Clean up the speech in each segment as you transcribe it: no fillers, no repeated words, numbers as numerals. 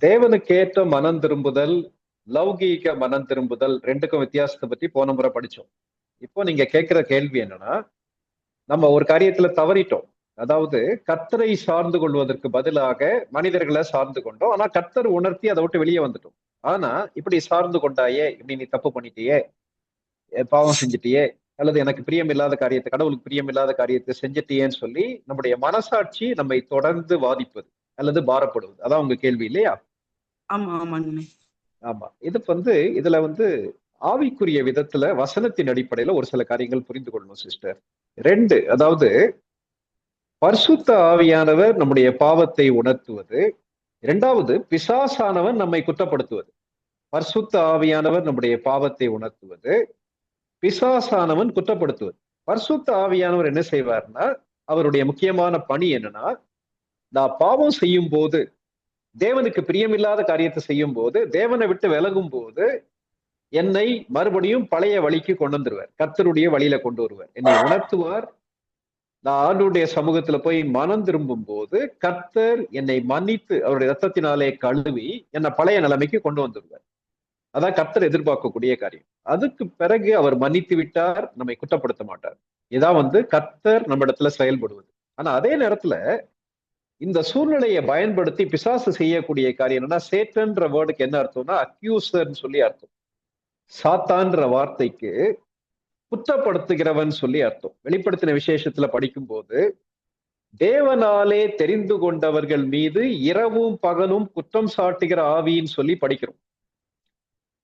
தேவனுக்கேற்ற மனம் திரும்புதல், லௌகீக மனம் திரும்புதல் ரெண்டுக்கும் வித்தியாசத்தை பத்தி போன முறை படிச்சோம். இப்போ நீங்க கேட்கிற கேள்வி என்னன்னா, நம்ம ஒரு காரியத்துல தவறிட்டோம். அதாவது கர்த்தரை சார்ந்து கொள்வதற்கு பதிலாக மனிதர்களை சார்ந்து கொண்டோம். ஆனா கர்த்தர் உணர்த்தி அதை விட்டு வெளியே வந்துட்டோம். ஆனா இப்படி சார்ந்து கொண்டாயே, இப்படி நீ தப்பு பண்ணிட்டியே, பாவம் செஞ்சுட்டியே, அல்லது எனக்கு பிரியம் இல்லாத காரியத்தை, கடவுளுக்கு பிரியம் இல்லாத காரியத்தை செஞ்சுட்டியேன்னு சொல்லி நம்முடைய மனசாட்சி நம்மை தொடர்ந்து வாதிப்பது அல்லது பாரப்படுவது. அதான் உங்க கேள்வி இல்லையா? ஆமா ஆமாங்கண்ணே. ஆமா. இதுல ஆவிக்குரிய விதத்துல வசனத்தின் அடிப்படையில ஒரு சில காரியங்கள் புரிந்து கொள்ளணும் சிஸ்டர். 2, அதாவது பரிசுத்த ஆவியானவர் நம்முடைய பாவத்தை உணர்த்துவது. 2வது பிசாசானவன் நம்மை குற்றப்படுத்துவது. பரிசுத்த ஆவியானவர் நம்முடைய பாவத்தை உணர்த்துவது, பிசாசானவன் குற்றப்படுத்துவது. பரிசுத்த ஆவியானவர் என்ன செய்வார்னா, அவருடைய முக்கியமான பணி என்னன்னா, நான் பாவம் செய்யும் போது, தேவனுக்கு பிரியமில்லாத காரியத்தை செய்யும் போது, தேவனை விட்டு விலகும் போது என்னை மறுபடியும் பழைய வழிக்கு கொண்டு வந்துருவார். கர்த்தருடைய வழியில கொண்டு வருவார். என்னை உணர்த்துவார். நான் ஆண்டவருடைய சமூகத்துல போய் மனம் திரும்பும் போது கர்த்தர் என்னை மன்னித்து அவருடைய ரத்தத்தினாலே கழுவி என்னை பழைய நிலைமைக்கு கொண்டு வந்துருவார். அதான் கர்த்தர் எதிர்பார்க்கக்கூடிய காரியம். அதுக்கு பிறகு அவர் மன்னித்து விட்டார், நம்மை குற்றப்படுத்த மாட்டார். இதான் கர்த்தர் நம்ம இடத்துல செயல்படுவது. ஆனா அதே நேரத்துல இந்த சூழ்நிலையை பயன்படுத்தி பிசாசு செய்யக்கூடிய காரியம் என்னன்னா, சேட்டன்ற வேர்டுக்கு என்ன அர்த்தம்னா அக்யூசர்ன்னு சொல்லி அர்த்தம். சாத்தான்ற வார்த்தைக்கு குற்றப்படுத்துகிறவன் சொல்லி அர்த்தம். வெளிப்படுத்தின விசேஷத்துல படிக்கும் போது, தேவனாலே தெரிந்து கொண்டவர்கள் மீது இரவும் பகலும் குற்றம் சாட்டுகிற ஆவின்னு சொல்லி படிக்கிறோம்.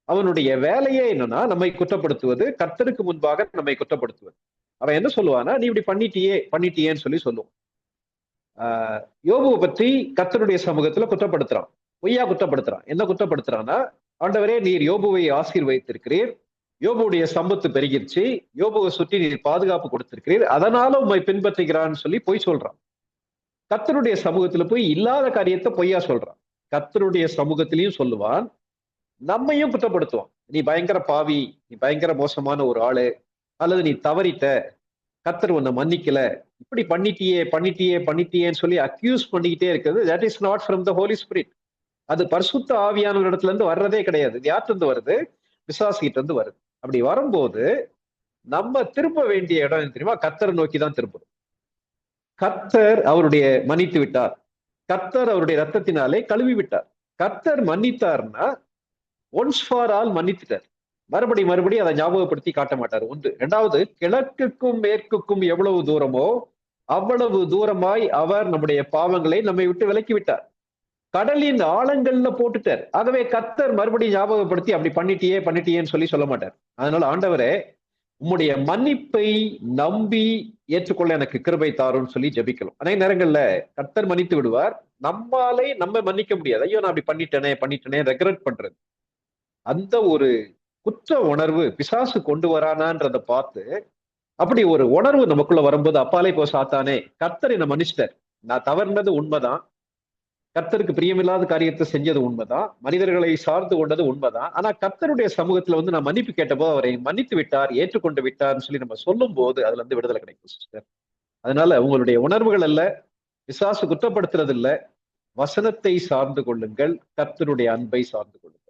அவனுடைய வேலையே என்னன்னா, நம்மை குற்றப்படுத்துவது, கர்த்தருக்கு முன்பாக நம்மை குற்றப்படுத்துவது. அவன் என்ன சொல்லுவானா, நீ இப்படி பண்ணிட்டியேன்னு சொல்லி சொல்லுவான். யோபுவை பற்றி கர்த்தருடைய சமூகத்துல குற்றப்படுத்துறான், பொய்யா குற்றப்படுத்துறான். என்ன குற்றப்படுத்துறான்னா, ஆண்டவரே நீர் யோபுவை ஆசீர்வதித்திருக்கிறீர், யோபுடைய சம்பத்து பெருகிருச்சு, யோபுவை சுற்றி நீர் பாதுகாப்பு கொடுத்திருக்கிறீர், அதனால உண்மை பின்பற்றுகிறான்னு சொல்லி பொய் சொல்றான். கர்த்தருடைய சமூகத்துல போய் இல்லாத காரியத்தை பொய்யா சொல்றான். கர்த்தருடைய சமூகத்திலையும் சொல்லுவான், நம்மையும் குற்றப்படுத்துவான். நீ பயங்கர பாவி, நீ பயங்கர மோசமான ஒரு ஆளு, அல்லது நீ தவறிட்ட, கர்த்தர் உன்னை மன்னிக்கல, இப்படி பண்ணிட்டியேன்னு சொல்லி அக்யூஸ் பண்ணிக்கிட்டே இருக்கிறது. That is not from the holy spirit. அது பரிசுத்த ஆவியானவர் இடத்துல இருந்து வர்றதே கிடையாது. இது யார்கிட்ட இருந்து வருது? பிசாசுகிட்ட இருந்து வருது. அப்படி வரும்போது நம்ம திரும்ப வேண்டிய இடம் தெரியுமா? கர்த்தரை நோக்கி தான் திரும்பணும். கர்த்தர் அவருடைய மன்னித்து விட்டார், கர்த்தர் அவருடைய ரத்தத்தினாலே கழுவி விட்டார். கர்த்தர் மன்னித்தார்னா ஒன்ஸ் ஃபார் ஆல் மன்னித்துட்டார். மறுபடி அதை ஞாபகப்படுத்தி காட்ட மாட்டார். 1. 2வது, கிழக்குக்கும் மேற்குக்கும் எவ்வளவு தூரமோ அவ்வளவு தூரமாய் அவர் நம்முடைய பாவங்களை நம்மை விட்டு விலக்கி விட்டார். கடலின் ஆழங்கள்ல போட்டுட்டார். ஆகவே கர்த்தர் மறுபடியும் ஞாபகப்படுத்தி அப்படி பண்ணிட்டியேன்னு சொல்லி சொல்ல மாட்டார். அதனால ஆண்டவரே உம்முடைய மன்னிப்பை நம்பி ஏற்றுக்கொள்ள எனக்கு கிருபை தாருன்னு சொல்லி ஜெபிக்கலாம். அநேக நேரங்கள்ல கர்த்தர் மன்னித்து விடுவார், நம்மாலே நம்ம மன்னிக்க முடியாது. ஐயோ நான் அப்படி பண்ணிட்டேனே ரெக்ரெட் பண்றது. அந்த ஒரு குற்ற உணர்வு பிசாசு கொண்டு வரானான்றதை பார்த்து, அப்படி ஒரு உணர்வு நமக்குள்ள வரும்போது, அப்பாலே போ சாத்தானே, கர்த்தர் என்னை மன்னிச்சிட்டார், நான் தவறுனது உண்மைதான், கர்த்தருக்கு பிரியமில்லாத காரியத்தை செஞ்சது உண்மைதான், மனிதர்களை சார்ந்து கொண்டது உண்மைதான், ஆனா கர்த்தருடைய சமூகத்துல நான் மன்னிப்பு கேட்டபோது அவரை மன்னித்து விட்டார், ஏற்றுக்கொண்டு விட்டார்னு சொல்லி நம்ம சொல்லும் போது அதுல இருந்து விடுதலை கிடைக்கும் சிஸ்டர். அதனால உங்களுடைய உணர்வுகள் அல்ல, பிசாசு குற்றப்படுத்துறது இல்ல, வசனத்தை சார்ந்து கொள்ளுங்கள், கர்த்தருடைய அன்பை சார்ந்து கொள்ளுங்கள்.